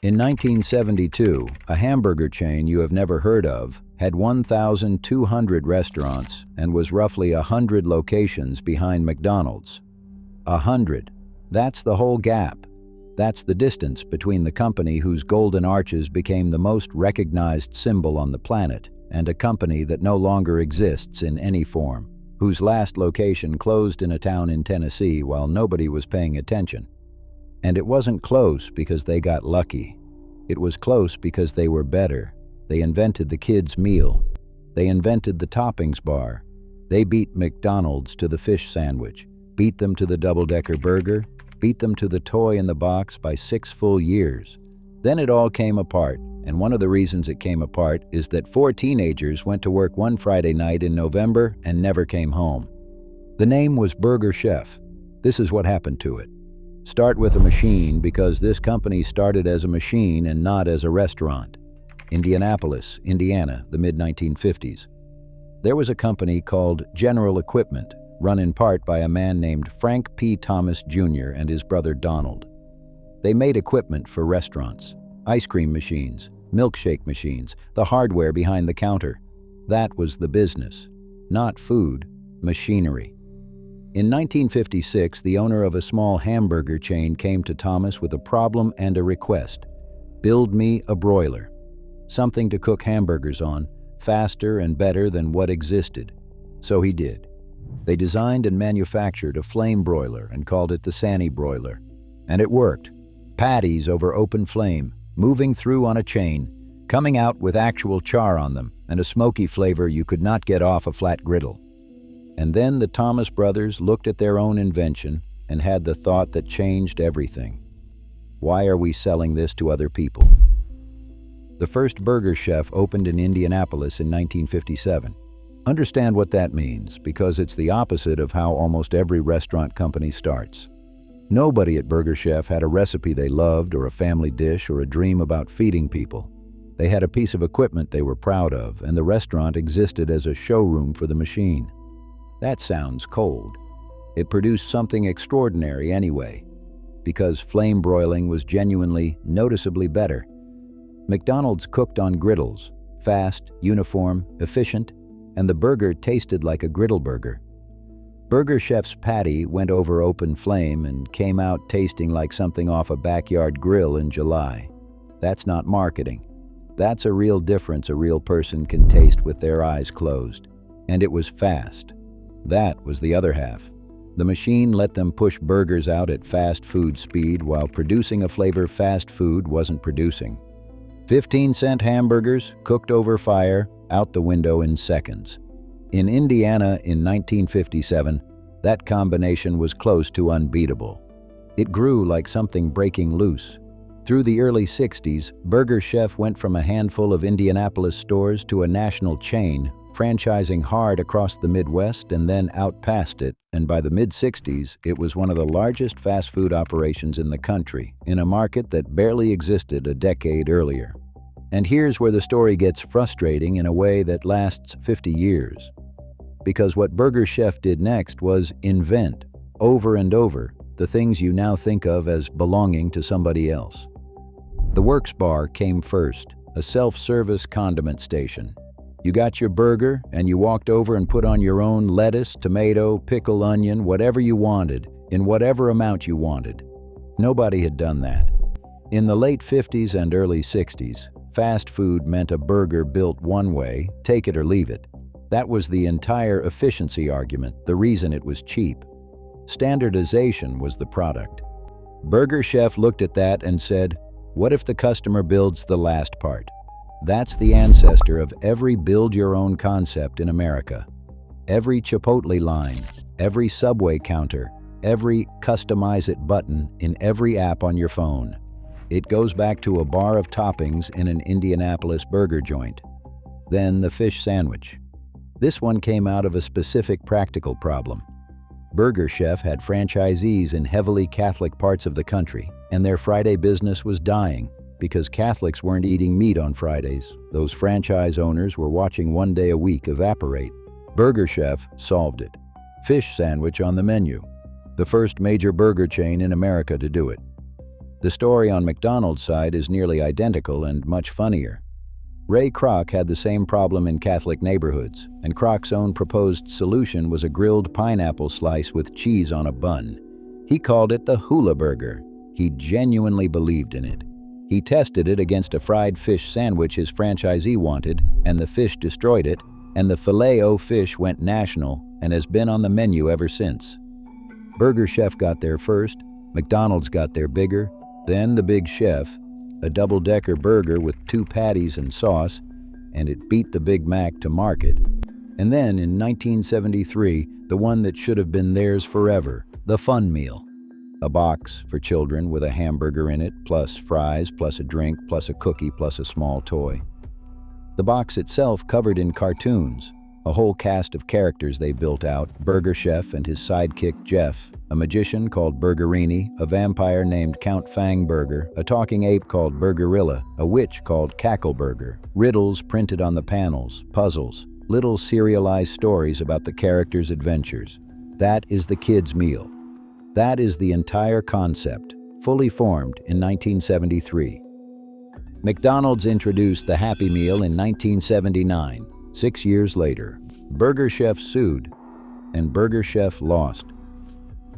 In 1972, a hamburger chain you have never heard of had 1,200 restaurants and was roughly 100 locations behind McDonald's. 100. That's the whole gap. That's the distance between the company whose golden arches became the most recognized symbol on the planet and a company that no longer exists in any form, whose last location closed in a town in Tennessee while nobody was paying attention. And it wasn't close because they got lucky. It was close because they were better. They invented the kids' meal. They invented the toppings bar. They beat McDonald's to the fish sandwich, beat them to the double-decker burger, beat them to the toy in the box by 6 full years. Then it all came apart, and one of the reasons it came apart is that 4 teenagers went to work one Friday night in November and never came home. The name was Burger Chef. This is what happened to it. Start with a machine because this company started as a machine and not as a restaurant. Indianapolis, Indiana, the mid-1950s. There was a company called General Equipment, run in part by a man named Frank P. Thomas Jr. and his brother Donald. They made equipment for restaurants, ice cream machines, milkshake machines, the hardware behind the counter. That was the business. Not food, machinery. In 1956, the owner of a small hamburger chain came to Thomas with a problem and a request. Build me a broiler. Something to cook hamburgers on, faster and better than what existed. So he did. They designed and manufactured a flame broiler and called it the Sanny broiler. And it worked. Patties over open flame, moving through on a chain, coming out with actual char on them and a smoky flavor you could not get off a flat griddle. And then the Thomas brothers looked at their own invention and had the thought that changed everything. Why are we selling this to other people? The first Burger Chef opened in Indianapolis in 1957. Understand what that means, because it's the opposite of how almost every restaurant company starts. Nobody at Burger Chef had a recipe they loved or a family dish or a dream about feeding people. They had a piece of equipment they were proud of, and the restaurant existed as a showroom for the machine. That sounds cold. It produced something extraordinary anyway, because flame broiling was genuinely, noticeably better. McDonald's cooked on griddles, fast, uniform, efficient, and the burger tasted like a griddle burger. Burger Chef's patty went over open flame and came out tasting like something off a backyard grill in July. That's not marketing. That's a real difference a real person can taste with their eyes closed. And it was fast. That was the other half. The machine let them push burgers out at fast food speed while producing a flavor fast food wasn't producing. 15-cent hamburgers, cooked over fire, out the window in seconds. In Indiana in 1957, that combination was close to unbeatable. It grew like something breaking loose. Through the early 60s, Burger Chef went from a handful of Indianapolis stores to a national chain, franchising hard across the Midwest and then out past it, and by the mid-60s, it was one of the largest fast food operations in the country, in a market that barely existed a decade earlier. And here's where the story gets frustrating in a way that lasts 50 years. Because what Burger Chef did next was invent, over and over, the things you now think of as belonging to somebody else. The Works Bar came first, a self-service condiment station. You got your burger, and you walked over and put on your own lettuce, tomato, pickle, onion, whatever you wanted, in whatever amount you wanted. Nobody had done that. In the late 50s and early 60s, fast food meant a burger built one way, take it or leave it. That was the entire efficiency argument, the reason it was cheap. Standardization was the product. Burger Chef looked at that and said, what if the customer builds the last part? That's the ancestor of every build-your-own concept in America. Every Chipotle line, every Subway counter, every customize-it button in every app on your phone. It goes back to a bar of toppings in an Indianapolis burger joint. Then the fish sandwich. This one came out of a specific practical problem. Burger Chef had franchisees in heavily Catholic parts of the country, and their Friday business was dying because Catholics weren't eating meat on Fridays. Those franchise owners were watching one day a week evaporate. Burger Chef solved it. Fish sandwich on the menu. The first major burger chain in America to do it. The story on McDonald's side is nearly identical and much funnier. Ray Kroc had the same problem in Catholic neighborhoods, and Kroc's own proposed solution was a grilled pineapple slice with cheese on a bun. He called it the hula burger. He genuinely believed in it. He tested it against a fried fish sandwich his franchisee wanted, and the fish destroyed it, and the filet-o-fish went national and has been on the menu ever since. Burger Chef got there first, McDonald's got there bigger, then the Big Chef, a double-decker burger with 2 patties and sauce, and it beat the Big Mac to market. And then, in 1973, the one that should have been theirs forever, the Fun Meal. A box for children with a hamburger in it, plus fries, plus a drink, plus a cookie, plus a small toy. The box itself covered in cartoons, a whole cast of characters they built out, Burger Chef and his sidekick Jeff, a magician called Burgerini, a vampire named Count Fangburger, a talking ape called Burgerilla, a witch called Cackleburger, riddles printed on the panels, puzzles, little serialized stories about the characters' adventures. That is the kids' meal. That is the entire concept, fully formed in 1973. McDonald's introduced the Happy Meal in 1979. 6 years later, Burger Chef sued, and Burger Chef lost.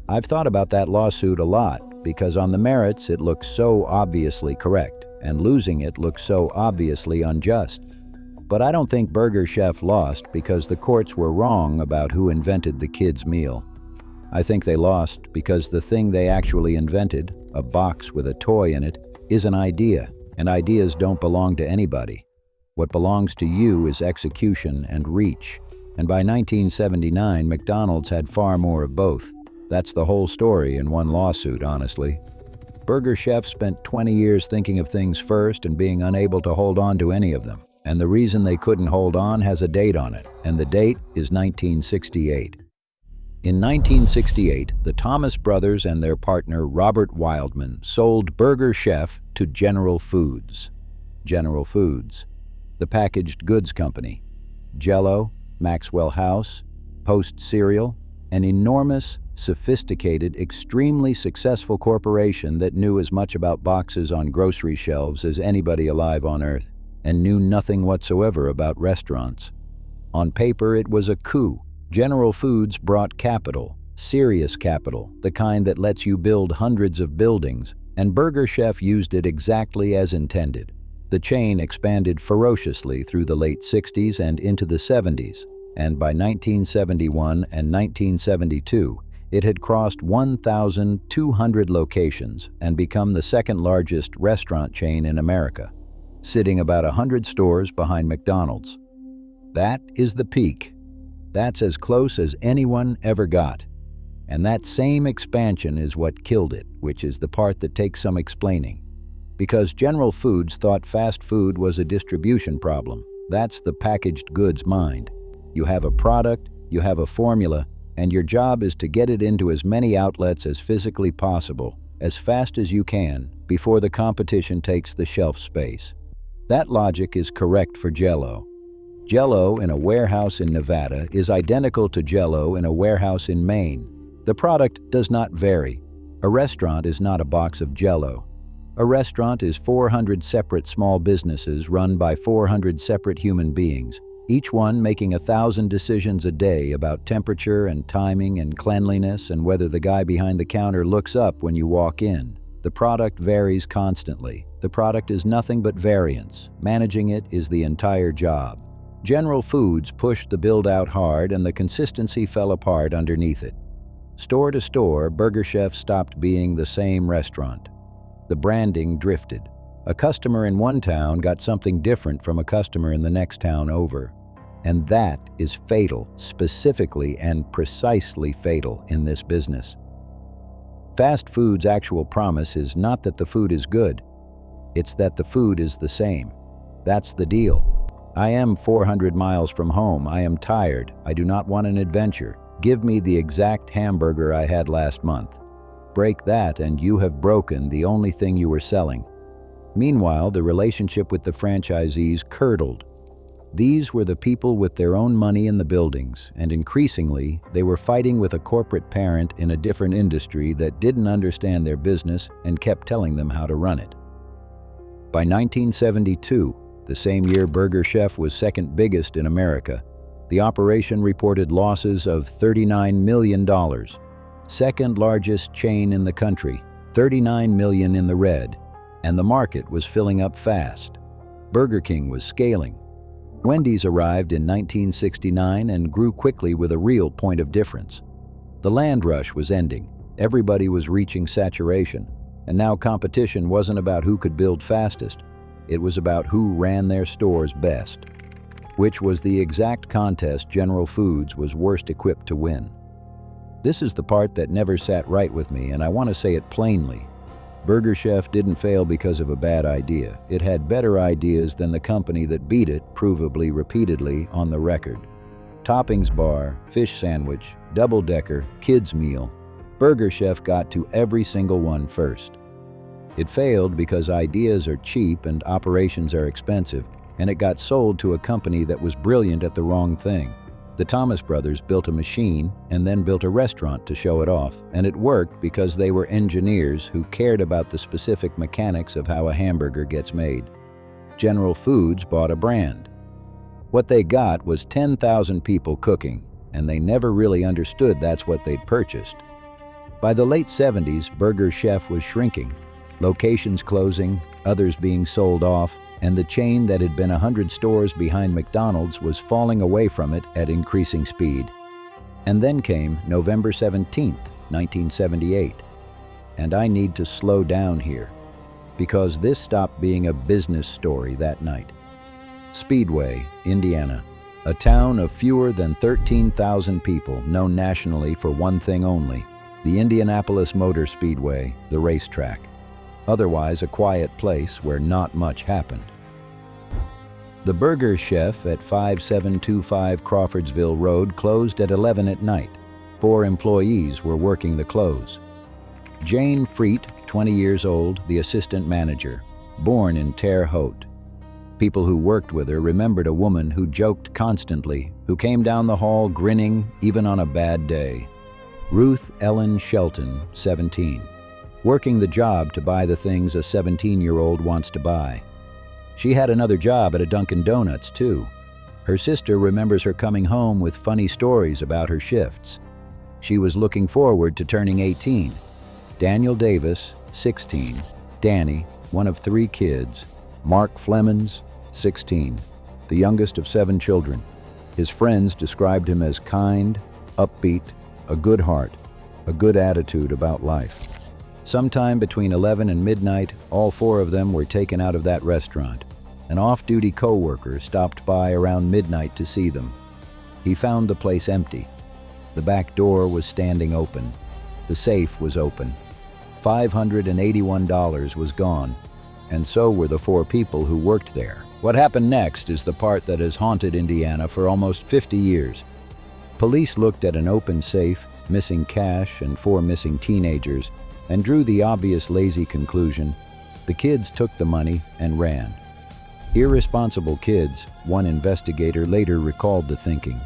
I've thought about that lawsuit a lot because on the merits it looks so obviously correct, and losing it looks so obviously unjust. But I don't think Burger Chef lost because the courts were wrong about who invented the kids' meal. I think they lost because the thing they actually invented, a box with a toy in it, is an idea, and ideas don't belong to anybody. What belongs to you is execution and reach. And by 1979, McDonald's had far more of both. That's the whole story in one lawsuit, honestly. Burger Chef spent 20 years thinking of things first and being unable to hold on to any of them. And the reason they couldn't hold on has a date on it, and the date is 1968. In 1968, the Thomas brothers and their partner Robert Wildman sold Burger Chef to General Foods. General Foods, the packaged goods company. Jell-O, Maxwell House, Post Cereal, an enormous, sophisticated, extremely successful corporation that knew as much about boxes on grocery shelves as anybody alive on Earth, and knew nothing whatsoever about restaurants. On paper, it was a coup. General Foods brought capital, serious capital, the kind that lets you build hundreds of buildings, and Burger Chef used it exactly as intended. The chain expanded ferociously through the late 60s and into the 70s, and by 1971 and 1972, it had crossed 1,200 locations and become the second largest restaurant chain in America, sitting about 100 stores behind McDonald's. That is the peak. That's as close as anyone ever got. And that same expansion is what killed it, which is the part that takes some explaining. Because General Foods thought fast food was a distribution problem. That's the packaged goods mind. You have a product, you have a formula, and your job is to get it into as many outlets as physically possible, as fast as you can, before the competition takes the shelf space. That logic is correct for Jell-O. Jell-O in a warehouse in Nevada is identical to Jell-O in a warehouse in Maine. The product does not vary. A restaurant is not a box of Jell-O. A restaurant is 400 separate small businesses run by 400 separate human beings, each one making 1,000 decisions a day about temperature and timing and cleanliness and whether the guy behind the counter looks up when you walk in. The product varies constantly. The product is nothing but variance. Managing it is the entire job. General Foods pushed the build-out hard and the consistency fell apart underneath it. Store to store, Burger Chef stopped being the same restaurant. The branding drifted. A customer in one town got something different from a customer in the next town over. And that is fatal, specifically and precisely fatal in this business. Fast food's actual promise is not that the food is good. It's that the food is the same. That's the deal. I am 400 miles from home. I am tired. I do not want an adventure. Give me the exact hamburger I had last month. Break that and you have broken the only thing you were selling. Meanwhile, the relationship with the franchisees curdled. These were the people with their own money in the buildings, and increasingly, they were fighting with a corporate parent in a different industry that didn't understand their business and kept telling them how to run it. By 1972, the same year Burger Chef was second biggest in America, the operation reported losses of $39 million. Second largest chain in the country, $39 million in the red, and the market was filling up fast. Burger King was scaling. Wendy's arrived in 1969 and grew quickly with a real point of difference. The land rush was ending. Everybody was reaching saturation, and now competition wasn't about who could build fastest. It was about who ran their stores best, which was the exact contest General Foods was worst equipped to win. This is the part that never sat right with me, and I want to say it plainly. Burger Chef didn't fail because of a bad idea. It had better ideas than the company that beat it, provably repeatedly, on the record. Toppings bar, fish sandwich, double-decker, kids meal. Burger Chef got to every single one first. It failed because ideas are cheap and operations are expensive, and it got sold to a company that was brilliant at the wrong thing. The Thomas brothers built a machine and then built a restaurant to show it off, and it worked because they were engineers who cared about the specific mechanics of how a hamburger gets made. General Foods bought a brand. What they got was 10,000 people cooking, and they never really understood that's what they'd purchased. By the late 70s, Burger Chef was shrinking, locations closing, others being sold off, and the chain that had been 100 stores behind McDonald's was falling away from it at increasing speed. And then came November 17, 1978. And I need to slow down here, because this stopped being a business story that night. Speedway, Indiana, a town of fewer than 13,000 people, known nationally for one thing only, the Indianapolis Motor Speedway, the racetrack. Otherwise a quiet place where not much happened. The Burger Chef at 5725 Crawfordsville Road closed at 11 at night. 4 employees were working the close. Jane Freet, 20 years old, the assistant manager, born in Terre Haute. People who worked with her remembered a woman who joked constantly, who came down the hall grinning even on a bad day. Ruth Ellen Shelton, 17. Working the job to buy the things a 17-year-old wants to buy. She had another job at a Dunkin' Donuts, too. Her sister remembers her coming home with funny stories about her shifts. She was looking forward to turning 18. Daniel Davis, 16. Danny, one of 3 kids. Mark Flemons, 16, the youngest of 7 children. His friends described him as kind, upbeat, a good heart, a good attitude about life. Sometime between 11 and midnight, all 4 of them were taken out of that restaurant. An off-duty co-worker stopped by around midnight to see them. He found the place empty. The back door was standing open. The safe was open. $581 was gone, and so were the 4 people who worked there. What happened next is the part that has haunted Indiana for almost 50 years. Police looked at an open safe, missing cash, and 4 missing teenagers, and drew the obvious lazy conclusion: the kids took the money and ran. Irresponsible kids, one investigator later recalled the thinking.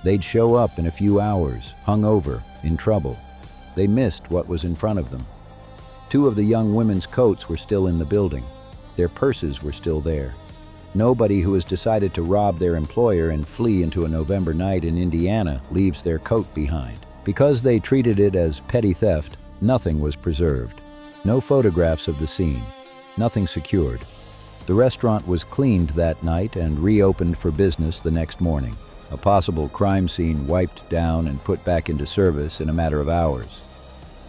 They'd show up in a few hours, hungover, in trouble. They missed what was in front of them. 2 of the young women's coats were still in the building. Their purses were still there. Nobody who has decided to rob their employer and flee into a November night in Indiana leaves their coat behind. Because they treated it as petty theft, nothing was preserved. No photographs of the scene. Nothing secured. The restaurant was cleaned that night and reopened for business the next morning. A possible crime scene wiped down and put back into service in a matter of hours.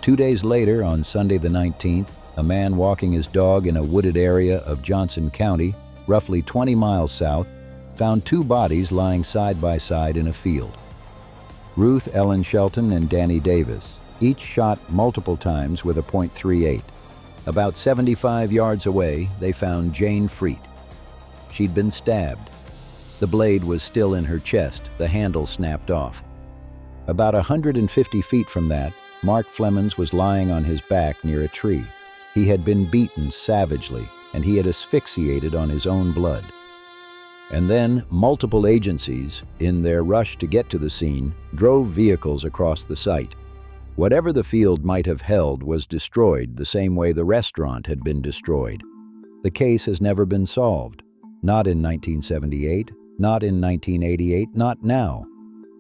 2 days later, on Sunday the 19th, a man walking his dog in a wooded area of Johnson County, roughly 20 miles south, found 2 bodies lying side by side in a field. Ruth Ellen Shelton and Danny Davis, each shot multiple times with a .38. About 75 yards away, they found Jane Freet. She'd been stabbed. The blade was still in her chest, the handle snapped off. About 150 feet from that, Mark Flemons was lying on his back near a tree. He had been beaten savagely, and he had asphyxiated on his own blood. And then multiple agencies, in their rush to get to the scene, drove vehicles across the site. Whatever the field might have held was destroyed the same way the restaurant had been destroyed. The case has never been solved. Not in 1978, not in 1988, not now.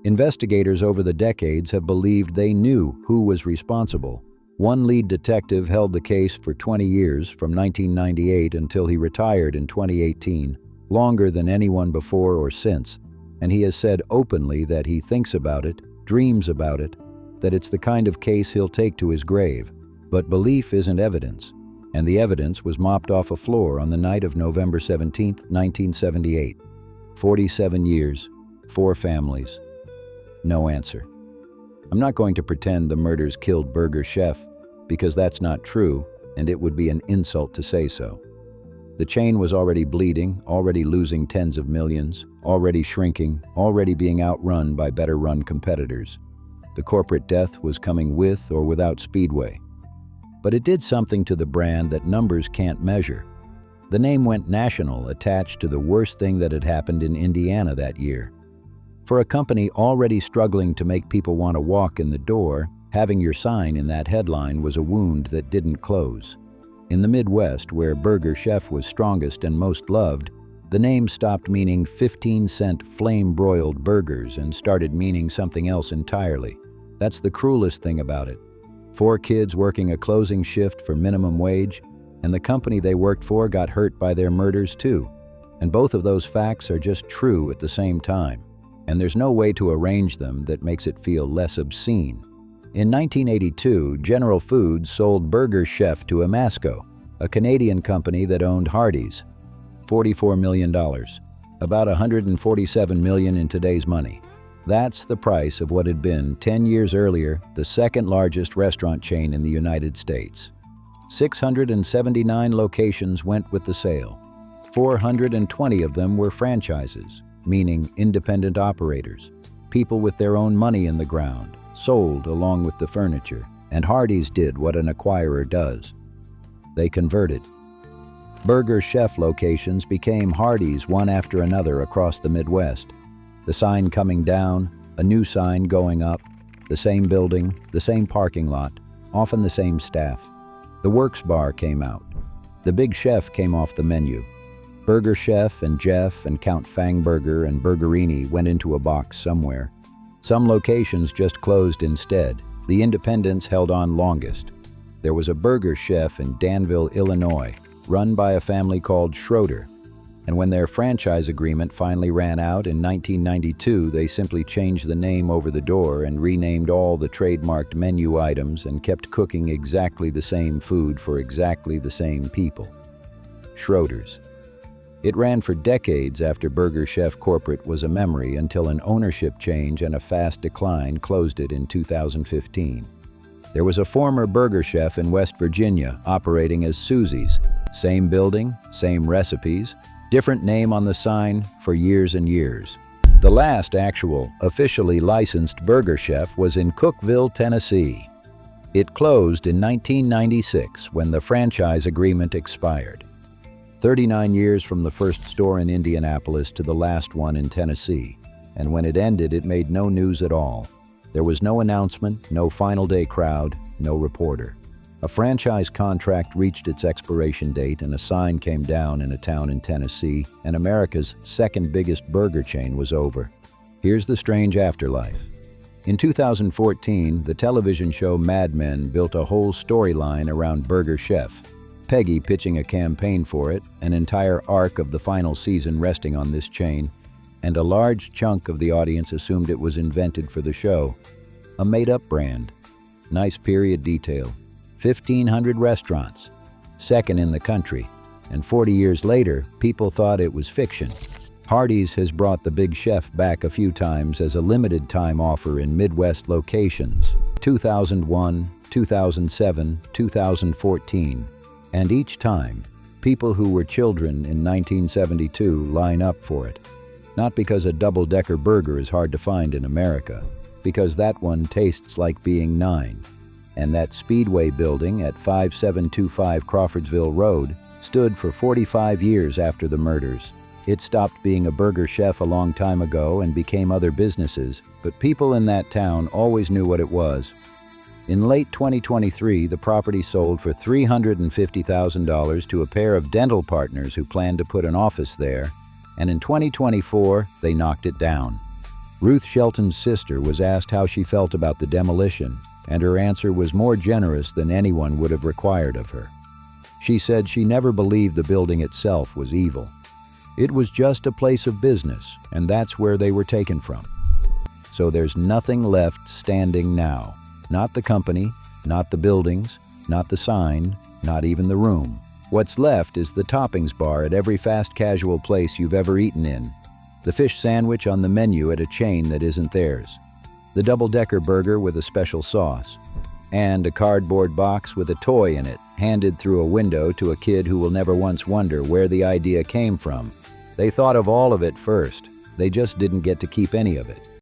Investigators over the decades have believed they knew who was responsible. One lead detective held the case for 20 years, from 1998 until he retired in 2018, longer than anyone before or since, and he has said openly that he thinks about it, dreams about it, that it's the kind of case he'll take to his grave. But belief isn't evidence, and the evidence was mopped off a floor on the night of November 17, 1978. 47 years, 4 families, no answer. I'm not going to pretend the murders killed Burger Chef, because that's not true, and it would be an insult to say so. The chain was already bleeding, already losing tens of millions, already shrinking, already being outrun by better-run competitors. The corporate death was coming with or without Speedway. But it did something to the brand that numbers can't measure. The name went national, attached to the worst thing that had happened in Indiana that year. For a company already struggling to make people want to walk in the door, having your sign in that headline was a wound that didn't close. In the Midwest, where Burger Chef was strongest and most loved, the name stopped meaning 15-cent flame-broiled burgers and started meaning something else entirely. That's the cruelest thing about it. 4 kids working a closing shift for minimum wage, and the company they worked for got hurt by their murders too. And both of those facts are just true at the same time. And there's no way to arrange them that makes it feel less obscene. In 1982, General Foods sold Burger Chef to Amasco, a Canadian company that owned Hardee's. $44 million, about $147 million in today's money. That's the price of what had been, 10 years earlier, the second largest restaurant chain in the United States. 679 locations went with the sale. 420 of them were franchises, meaning independent operators, people with their own money in the ground, sold along with the furniture, and Hardee's did what an acquirer does. They converted. Burger Chef locations became Hardee's one after another across the Midwest. The sign coming down, a new sign going up, the same building, the same parking lot, often the same staff. The Works Bar came out. The Big Chef came off the menu. Burger Chef and Jeff and Count Fangburger and Burgerini went into a box somewhere. Some locations just closed instead. The independents held on longest. There was a Burger Chef in Danville, Illinois, run by a family called Schroeder. And when their franchise agreement finally ran out in 1992, they simply changed the name over the door and renamed all the trademarked menu items and kept cooking exactly the same food for exactly the same people. Schroeder's. It ran for decades after Burger Chef Corporate was a memory until an ownership change and a fast decline closed it in 2015. There was a former Burger Chef in West Virginia operating as Susie's. Same building, same recipes, different name on the sign for years and years. The last actual, officially licensed Burger Chef was in Cookeville, Tennessee. It closed in 1996 when the franchise agreement expired. 39 years from the first store in Indianapolis to the last one in Tennessee, and when it ended, it made no news at all. There was no announcement, no final day crowd, no reporter. A franchise contract reached its expiration date and a sign came down in a town in Tennessee, and America's second biggest burger chain was over. Here's the strange afterlife. In 2014, the television show Mad Men built a whole storyline around Burger Chef, Peggy pitching a campaign for it, an entire arc of the final season resting on this chain, and a large chunk of the audience assumed it was invented for the show. A made-up brand. Nice period detail. 1,500 restaurants. Second in the country. And 40 years later, people thought it was fiction. Hardee's has brought the Big Chef back a few times as a limited-time offer in Midwest locations. 2001, 2007, 2014. And each time, people who were children in 1972 line up for it. Not because a double-decker burger is hard to find in America, because that one tastes like being 9. And that Speedway building at 5725 Crawfordsville Road stood for 45 years after the murders. It stopped being a burger chef a long time ago and became other businesses, but people in that town always knew what it was. In late 2023, the property sold for $350,000 to a pair of dental partners who planned to put an office there, and in 2024, they knocked it down. Ruth Shelton's sister was asked how she felt about the demolition, and her answer was more generous than anyone would have required of her. She said she never believed the building itself was evil. It was just a place of business, and that's where they were taken from. So there's nothing left standing now. Not the company, not the buildings, not the sign, not even the room. What's left is the toppings bar at every fast casual place you've ever eaten in, the fish sandwich on the menu at a chain that isn't theirs, the double-decker burger with a special sauce, and a cardboard box with a toy in it handed through a window to a kid who will never once wonder where the idea came from. They thought of all of it first. They just didn't get to keep any of it.